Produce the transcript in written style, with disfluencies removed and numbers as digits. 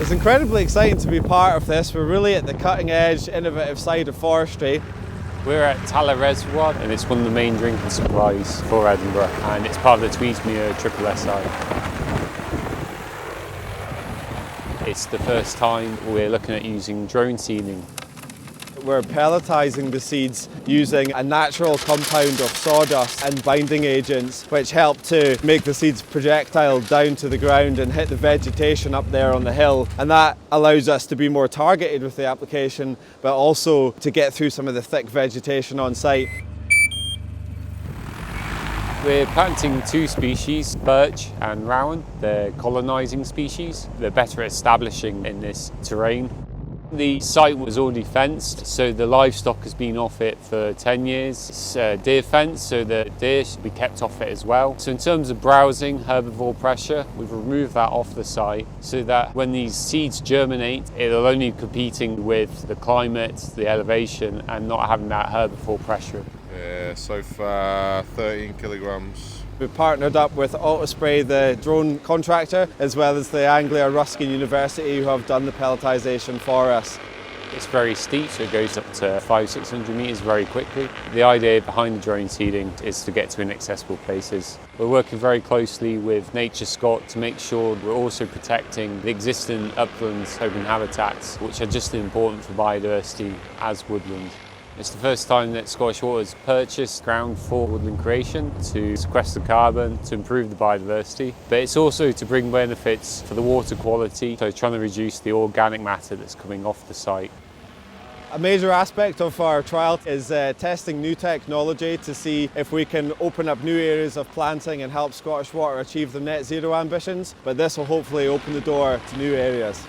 It's incredibly exciting to be part of this. We're really at the cutting edge, innovative side of forestry. We're at Tala Reservoir and it's one of the main drinking supplies for Edinburgh, and it's part of the Tweedsmuir SSI. It's the first time we're looking at using drone seeding. We're pelletizing the seeds using a natural compound of sawdust and binding agents, which help to make the seeds projectile down to the ground and hit the vegetation up there on the hill. And that allows us to be more targeted with the application, but also to get through some of the thick vegetation on site. We're planting two species, Birch and Rowan. They're colonising species. They're better at establishing in this terrain. The site was already fenced, so the livestock has been off it for 10 years. It's deer fence, so the deer should be kept off it as well. So in terms of browsing, herbivore pressure, we've removed that off the site so that when these seeds germinate, it'll only be competing with the climate, the elevation, and not having that herbivore pressure. Yeah, so far 13 kilograms. We've partnered up with Autospray, the drone contractor, as well as the Anglia Ruskin University, who have done the pelletization for us. It's very steep, so it goes up to 500-600 metres very quickly. The idea behind the drone seeding is to get to inaccessible places. We're working very closely with Nature Scott to make sure we're also protecting the existing uplands, open habitats, which are just as important for biodiversity as woodland. It's the first time that Scottish Water has purchased ground for woodland creation to sequester carbon, to improve the biodiversity, but it's also to bring benefits for the water quality, so trying to reduce the organic matter that's coming off the site. A major aspect of our trial is testing new technology to see if we can open up new areas of planting and help Scottish Water achieve their net zero ambitions, but this will hopefully open the door to new areas.